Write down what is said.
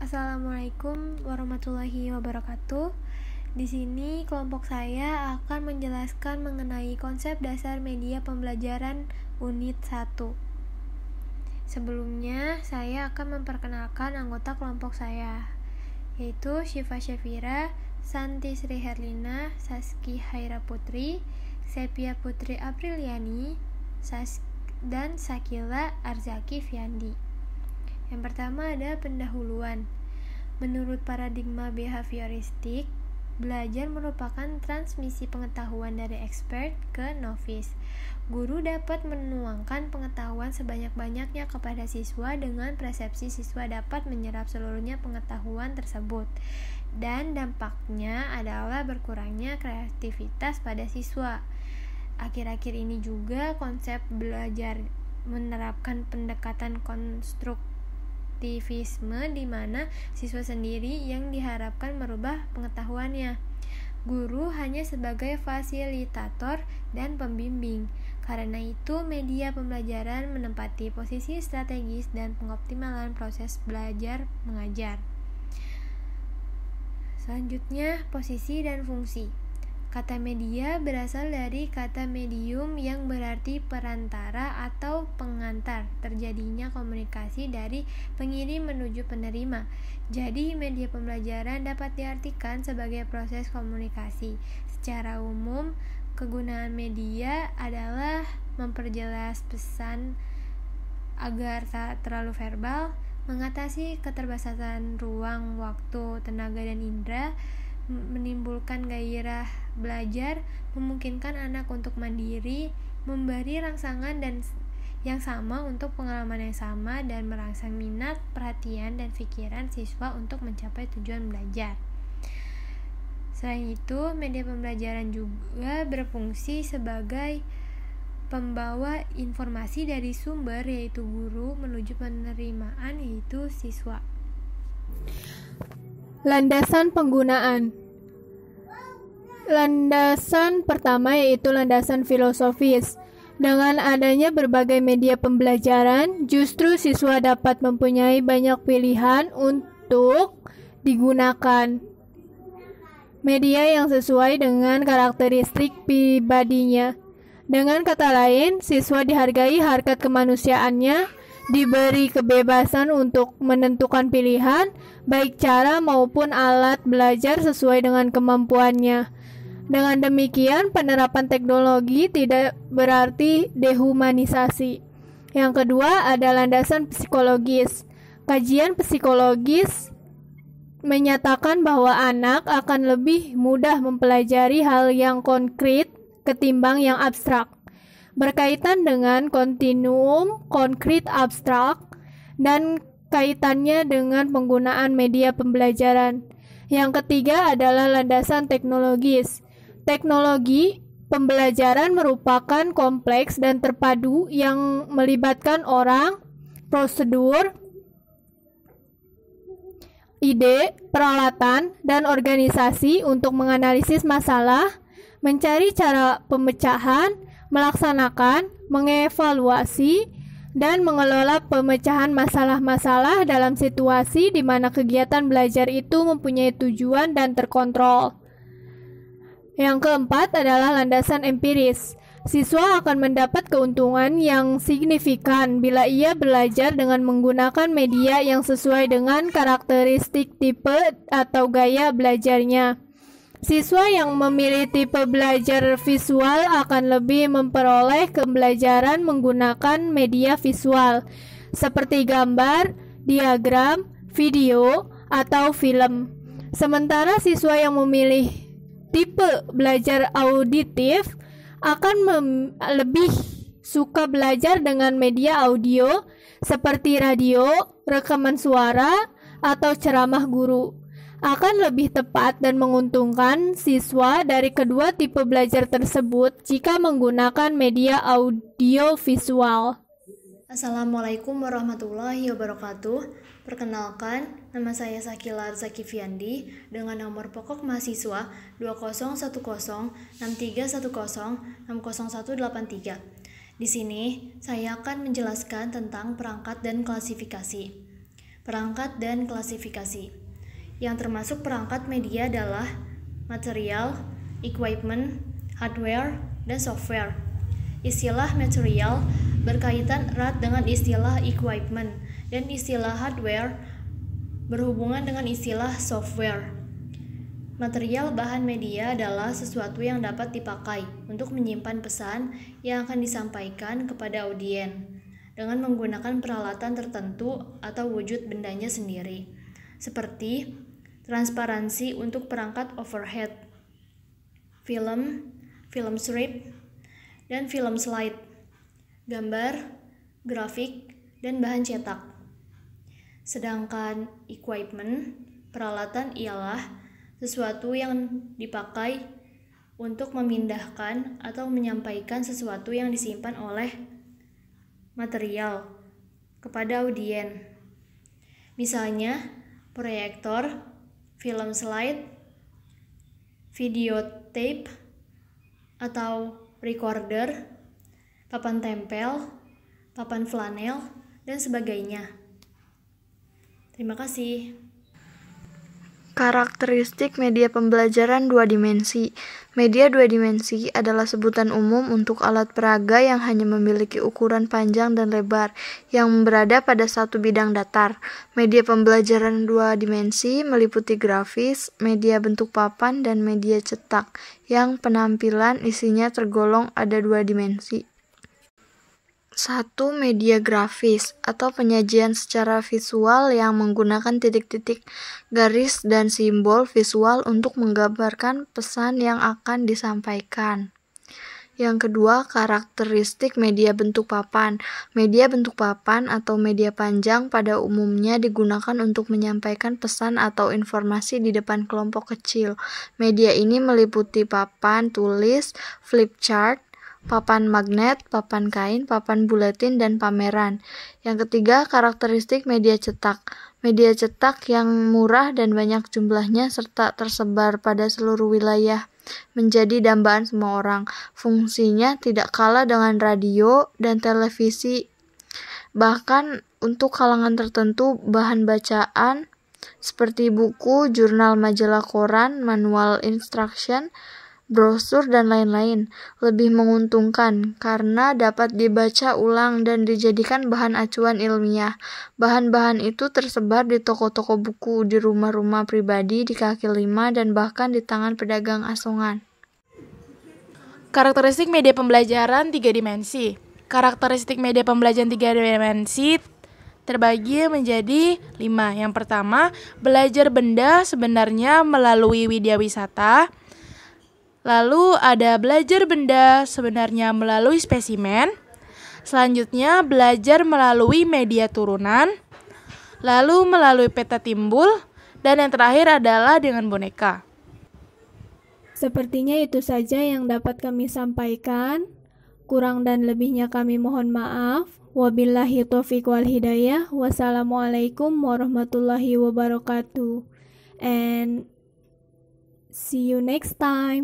Assalamualaikum warahmatullahi wabarakatuh. Di sini kelompok saya akan menjelaskan mengenai konsep dasar media pembelajaran unit 1. Sebelumnya, saya akan memperkenalkan anggota kelompok saya, yaitu Syifa Syafira, Santi Sri Herlina, Saski Haira Putri, Sepia Putri Apriliani, dan Sakila Arzaki Fiandi. Yang pertama ada pendahuluan. Menurut paradigma behavioristik, belajar merupakan transmisi pengetahuan dari expert ke novice. Guru dapat menuangkan pengetahuan sebanyak-banyaknya kepada siswa dengan persepsi siswa dapat menyerap seluruhnya pengetahuan tersebut. Dan dampaknya adalah berkurangnya kreativitas pada siswa. Akhir-akhir ini juga konsep belajar menerapkan pendekatan konstruktivisme di mana siswa sendiri yang diharapkan merubah pengetahuannya. Guru hanya sebagai fasilitator dan pembimbing. Karena itu, media pembelajaran menempati posisi strategis dan pengoptimalan proses belajar mengajar. Selanjutnya, posisi dan fungsi. Kata media berasal dari kata medium yang berarti perantara atau pengantar terjadinya komunikasi dari pengirim menuju penerima. Jadi, media pembelajaran dapat diartikan sebagai proses komunikasi. Secara umum, kegunaan media adalah memperjelas pesan agar tak terlalu verbal, mengatasi keterbatasan ruang, waktu, tenaga, dan indera, menimbulkan gairah belajar, memungkinkan anak untuk mandiri, memberi rangsangan dan yang sama untuk pengalaman yang sama, dan merangsang minat, perhatian, dan pikiran siswa untuk mencapai tujuan belajar. Selain itu, media pembelajaran juga berfungsi sebagai pembawa informasi dari sumber, yaitu guru, menuju penerimaan, yaitu siswa. Landasan penggunaan. Landasan pertama yaitu landasan filosofis. Dengan adanya berbagai media pembelajaran, justru siswa dapat mempunyai banyak pilihan untuk digunakan media yang sesuai dengan karakteristik pribadinya. Dengan kata lain, siswa dihargai harkat kemanusiaannya, diberi kebebasan untuk menentukan pilihan, baik cara maupun alat belajar sesuai dengan kemampuannya. Dengan demikian, penerapan teknologi tidak berarti dehumanisasi. Yang kedua ada landasan psikologis. Kajian psikologis menyatakan bahwa anak akan lebih mudah mempelajari hal yang konkret ketimbang yang abstrak, berkaitan dengan kontinuum konkret abstrak dan kaitannya dengan penggunaan media pembelajaran. Yang ketiga adalah landasan teknologis. Teknologi pembelajaran merupakan kompleks dan terpadu yang melibatkan orang, prosedur, ide, peralatan, dan organisasi untuk menganalisis masalah, mencari cara pemecahan, melaksanakan, mengevaluasi, dan mengelola pemecahan masalah-masalah dalam situasi di mana kegiatan belajar itu mempunyai tujuan dan terkontrol. Yang keempat adalah landasan empiris. Siswa akan mendapat keuntungan yang signifikan bila ia belajar dengan menggunakan media yang sesuai dengan karakteristik tipe atau gaya belajarnya. Siswa yang memilih tipe belajar visual akan lebih memperoleh pembelajaran menggunakan media visual, seperti gambar, diagram, video, atau film. Sementara siswa yang memilih tipe belajar auditif akan lebih suka belajar dengan media audio, seperti radio, rekaman suara, atau ceramah guru. Akan lebih tepat dan menguntungkan siswa dari kedua tipe belajar tersebut jika menggunakan media audio visual. Assalamualaikum warahmatullahi wabarakatuh. Perkenalkan, nama saya Sakila Arzaki Fiandi dengan nomor pokok mahasiswa 20106310600183. Di sini, saya akan menjelaskan tentang perangkat dan klasifikasi. Perangkat dan klasifikasi. Yang termasuk perangkat media adalah material, equipment, hardware, dan software. Istilah material berkaitan erat dengan istilah equipment, dan istilah hardware berhubungan dengan istilah software. Material bahan media adalah sesuatu yang dapat dipakai untuk menyimpan pesan yang akan disampaikan kepada audien dengan menggunakan peralatan tertentu atau wujud bendanya sendiri, seperti transparansi untuk perangkat overhead, film strip, dan film slide, gambar, grafik, dan bahan cetak. Sedangkan equipment, peralatan ialah sesuatu yang dipakai untuk memindahkan atau menyampaikan sesuatu yang disimpan oleh material kepada audien. Misalnya, proyektor, film slide, videotape, atau recorder, papan tempel, papan flanel, dan sebagainya. Terima kasih. Karakteristik media pembelajaran dua dimensi. Media dua dimensi adalah sebutan umum untuk alat peraga yang hanya memiliki ukuran panjang dan lebar, yang berada pada satu bidang datar. Media pembelajaran dua dimensi meliputi grafis, media bentuk papan, dan media cetak, yang penampilan isinya tergolong ada dua dimensi. 1. Media grafis atau penyajian secara visual yang menggunakan titik-titik, garis, dan simbol visual untuk menggambarkan pesan yang akan disampaikan. Yang kedua, karakteristik media bentuk papan. Media bentuk papan atau media panjang pada umumnya digunakan untuk menyampaikan pesan atau informasi di depan kelompok kecil. Media ini meliputi papan tulis, flip chart, papan magnet, papan kain, papan buletin, dan pameran. Yang ketiga, karakteristik media cetak. Media cetak yang murah dan banyak jumlahnya serta tersebar pada seluruh wilayah menjadi dambaan semua orang. Fungsinya tidak kalah dengan radio dan televisi. Bahkan untuk kalangan tertentu, bahan bacaan seperti buku, jurnal, majalah, koran, manual instruction, brosur, dan lain-lain lebih menguntungkan karena dapat dibaca ulang dan dijadikan bahan acuan ilmiah. Bahan-bahan itu tersebar di toko-toko buku, di rumah-rumah pribadi, di kaki lima, dan bahkan di tangan pedagang asongan. Karakteristik media pembelajaran 3 dimensi. Karakteristik media pembelajaran 3 dimensi terbagi menjadi 5. Yang pertama, belajar benda sebenarnya melalui widyawisata. Lalu ada belajar benda sebenarnya melalui spesimen. Selanjutnya belajar melalui media turunan. Lalu melalui peta timbul. Dan yang terakhir adalah dengan boneka. Sepertinya itu saja yang dapat kami sampaikan. Kurang dan lebihnya kami mohon maaf. Wabillahi taufiq wal hidayah. Wassalamualaikum warahmatullahi wabarakatuh. And see you next time.